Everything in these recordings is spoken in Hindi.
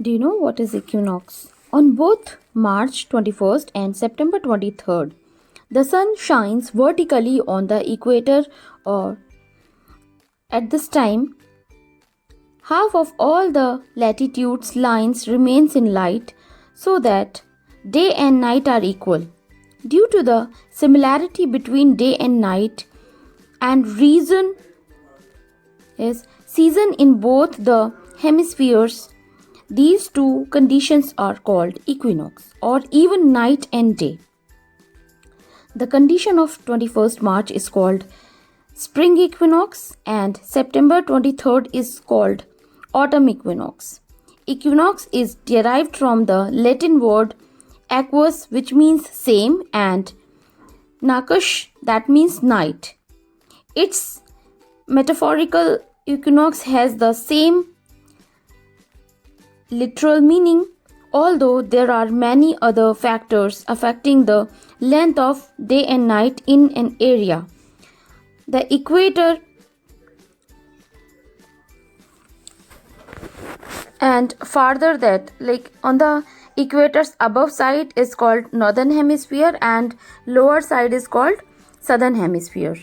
Do you know what is equinox? On both March 21st and September 23rd, the sun shines vertically on the equator, or at this time, half of all the latitude's lines remains in light so that day and night are equal. Due to the similarity between day and night and reason is season in both the hemispheres, these two conditions are called equinox or even night and day. The condition of 21st March is called spring equinox and September 23rd is called autumn equinox. Equinox is derived from the Latin word equus, which means same, and nakash, that means night. Its metaphorical equinox has the same literal meaning, although there are many other factors affecting the length of day and night in an area. The equator and farther that, like on the equator's above side is called northern hemisphere and lower side is called southern hemisphere.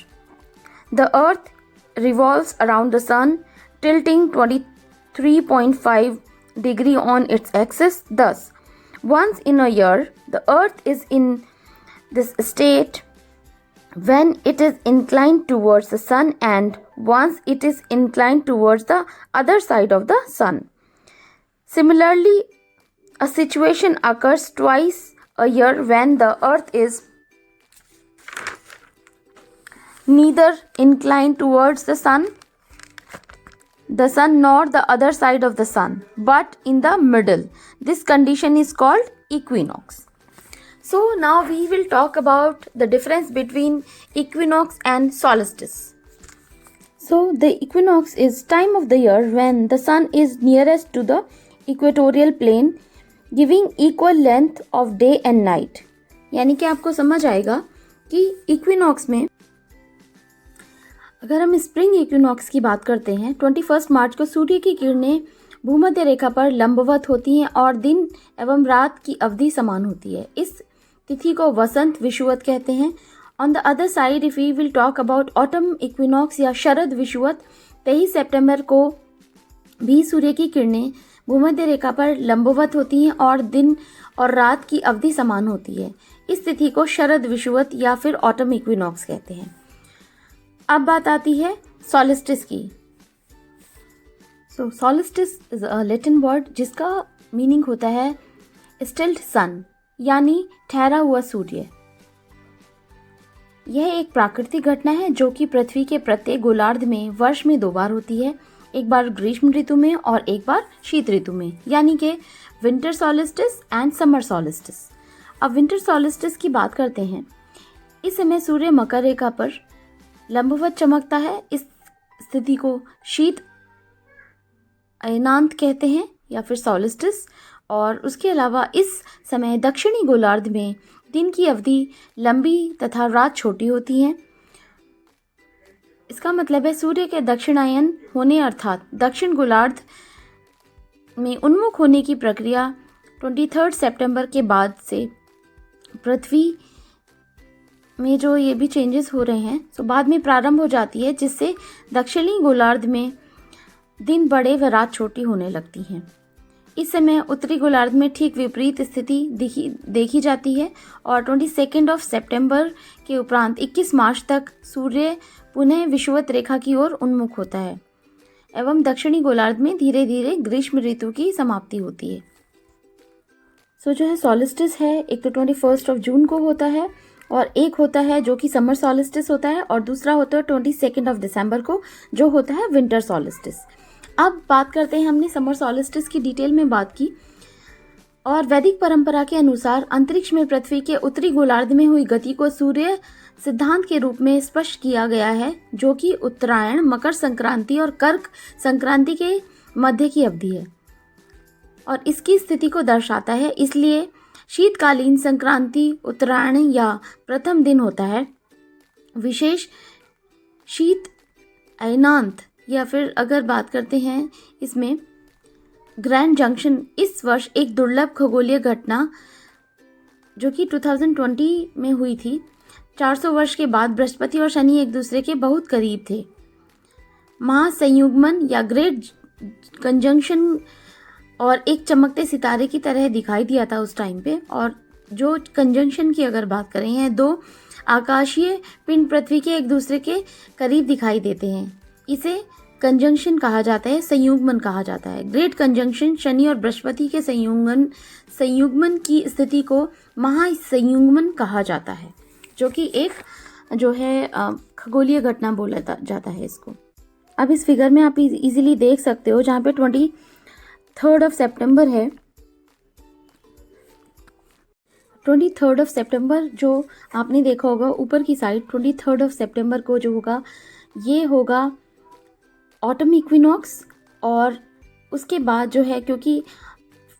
The earth revolves around the sun, tilting 23.5 degree on its axis. Thus, once in a year, the earth is in this state when it is inclined towards the sun, and once it is inclined towards the other side of the sun. Similarly, a situation occurs twice a year when the earth is neither inclined towards the sun nor the other side of the sun, but in the middle. This condition is called equinox. So now we will talk about the difference between equinox and solstice. So the equinox is time of the year when the sun is nearest to the equatorial plane, giving equal length of day and night. यानी कि आपको समझ आएगा कि इक्विनॉक्स में, अगर हम स्प्रिंग इक्विनॉक्स की बात करते हैं, 21 मार्च को सूर्य की किरणें भूमध्य रेखा पर लंबवत होती हैं और दिन एवं रात की अवधि समान होती है. इस तिथि को वसंत विषुवत कहते हैं. On the other side, if we will talk about autumn equinox या शरद विषुवत, 23 सितंबर को भी सूर्य की किरणें भूमध्य रेखा पर लंबवत होती हैं और दिन और रात की अवधि समान होती है. इस तिथि को शरद विषुवत या फिर ऑटम इक्विनॉक्स कहते हैं. अब बात आती है सॉलिस्टिस की. So solstice is a Latin word जिसका मीनिंग होता है स्टिल्ड सन, यानी ठहरा हुआ सूर्य. यह एक प्राकृतिक घटना है जो कि पृथ्वी के प्रत्येक गोलार्ध में वर्ष में 2 बार होती है, एक बार ग्रीष्म ऋतु में और एक बार शीत ऋतु में, यानी कि winter solstice and summer solstice. अब विंटर सॉलिस्टिस की बात करते हैं. इस समय सूर्य मकर रेखा पर लंबवत चमकता है. इस स्थिति को शीत अयनांत कहते हैं या फिर सॉलिस्टिस. और उसके अलावा इस समय दक्षिणी गोलार्ध में दिन की अवधि लंबी तथा रात छोटी होती है. इसका मतलब है सूर्य के दक्षिणायन होने अर्थात दक्षिण गोलार्ध में उन्मुख होने की प्रक्रिया 23 सितंबर के बाद से पृथ्वी में जो ये भी चेंजेस हो रहे हैं, तो बाद में प्रारंभ हो जाती है, जिससे दक्षिणी गोलार्ध में दिन बड़े व रात छोटी होने लगती हैं. इस समय उत्तरी गोलार्ध में ठीक विपरीत स्थिति देखी जाती है और 22 सितंबर के उपरांत 21 मार्च तक सूर्य पुनः विषुवत रेखा की ओर उन्मुख होता है एवं दक्षिणी गोलार्ध में धीरे धीरे ग्रीष्म ऋतु की समाप्ति होती है. सो जो है सॉलिस्टिस है, एक तो 21 जून को होता है और एक होता है जो कि समर सॉलिस्टिस होता है और दूसरा होता है 22 दिसंबर को जो होता है विंटर सॉलिस्टिस. अब बात करते हैं, हमने समर सॉलिस्टिस की डिटेल में बात की और वैदिक परंपरा के अनुसार अंतरिक्ष में पृथ्वी के उत्तरी गोलार्ध में हुई गति को सूर्य सिद्धांत के रूप में स्पष्ट किया गया है, जो कि उत्तरायण, मकर संक्रांति और कर्क संक्रांति के मध्य की अवधि है और इसकी स्थिति को दर्शाता है. इसलिए शीतकालीन संक्रांति उत्तरायण या प्रथम दिन होता है. विशेष शीत अयनांत या फिर अगर बात करते हैं इसमें ग्रैंड जंक्शन इस वर्ष एक दुर्लभ खगोलीय घटना जो कि 2020 में हुई थी। 400 वर्ष के बाद बृहस्पति और शनि एक दूसरे के बहुत करीब थे। महासंयुग्मन या ग्रेट कंजंक्शन और एक चमकते सितारे की तरह दिखाई दिया था उस टाइम पे। और जो कंजंक्शन की अगर बात करें, हैं दो आकाशीय पिंड पृथ्वी के एक दूसरे के करीब दिखाई देते हैं, इसे कंजंक्शन कहा जाता है, संयुग्मन कहा जाता है। ग्रेट कंजंक्शन शनि और बृहस्पति के संयुग्मन की स्थिति को महासंयुग्मन कहा जाता है, जो कि एक जो है खगोलीय घटना बोला जाता है इसको। अब इस फिगर में आप इजीली देख सकते हो, जहाँ पे 23 सितंबर है। 23 सितंबर जो आपने देखा होगा ऊपर की साइड, 23 सितंबर को जो होगा ये होगा ऑटम इक्विनॉक्स। और उसके बाद जो है, क्योंकि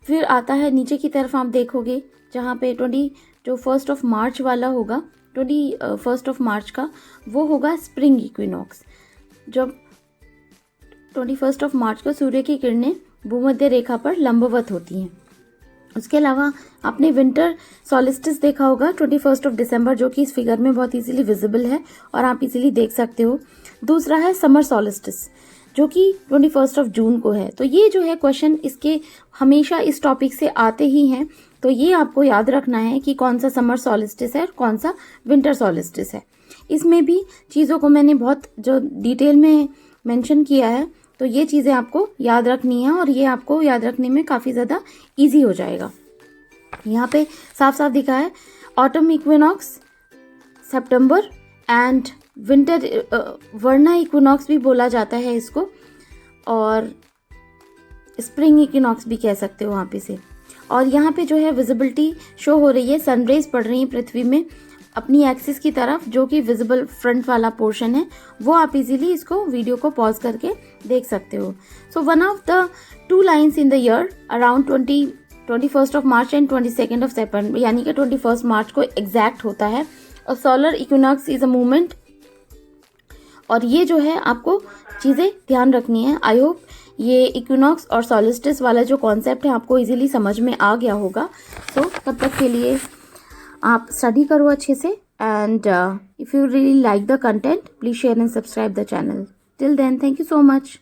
फिर आता है नीचे की तरफ आप देखोगे जहाँ पे जो 1 मार्च वाला होगा, 21 मार्च का वो होगा स्प्रिंग इक्विनॉक्स। जब 21 मार्च को सूर्य की किरणें भूमध्य रेखा पर लंबवत होती हैं। उसके अलावा आपने विंटर सॉलिस्टिस देखा होगा 21 दिसंबर, जो कि इस फिगर में बहुत इजीली विजिबल है और आप इजीली देख सकते हो। दूसरा है समर सॉलिस्टिस, जो कि 21 जून को है। तो ये जो है क्वेश्चन इसके हमेशा इस टॉपिक से आते ही हैं, तो ये आपको याद रखना है कि कौन सा समर सॉलिस्टिस है और कौन सा विंटर सॉलिस्टिस है। इसमें भी चीज़ों को मैंने बहुत जो डिटेल में मेंशन किया है, तो ये चीज़ें आपको याद रखनी है और ये आपको याद रखने में काफ़ी ज़्यादा इजी हो जाएगा। यहाँ पे साफ साफ दिखा है autumn equinox September and winter vernal equinox भी बोला जाता है इसको, और स्प्रिंग इक्विनॉक्स भी कह सकते हो वहाँ पे से। और यहाँ पे जो है विजिबिलिटी शो हो रही है, सनरेज पड़ रही है पृथ्वी में अपनी एक्सिस की तरफ, जो कि विजिबल फ्रंट वाला पोर्शन है, वो आप इजीली इसको वीडियो को पॉज करके देख सकते हो। So one of the 2 lines in the year around 21 March and 22 सितंबर, यानी कि 21 मार्च को एग्जैक्ट होता है। और solar equinox is a movement, और ये जो है आपको चीज़ें ध्यान रखनी है। आई होप ये इक्विनॉक्स और सॉलिस्टिस वाला जो कॉन्सेप्ट है आपको इजीली समझ में आ गया होगा। तो तब तक के लिए आप स्टडी करो अच्छे से, and if you really like the content please share and subscribe the channel. Till then, thank you so much.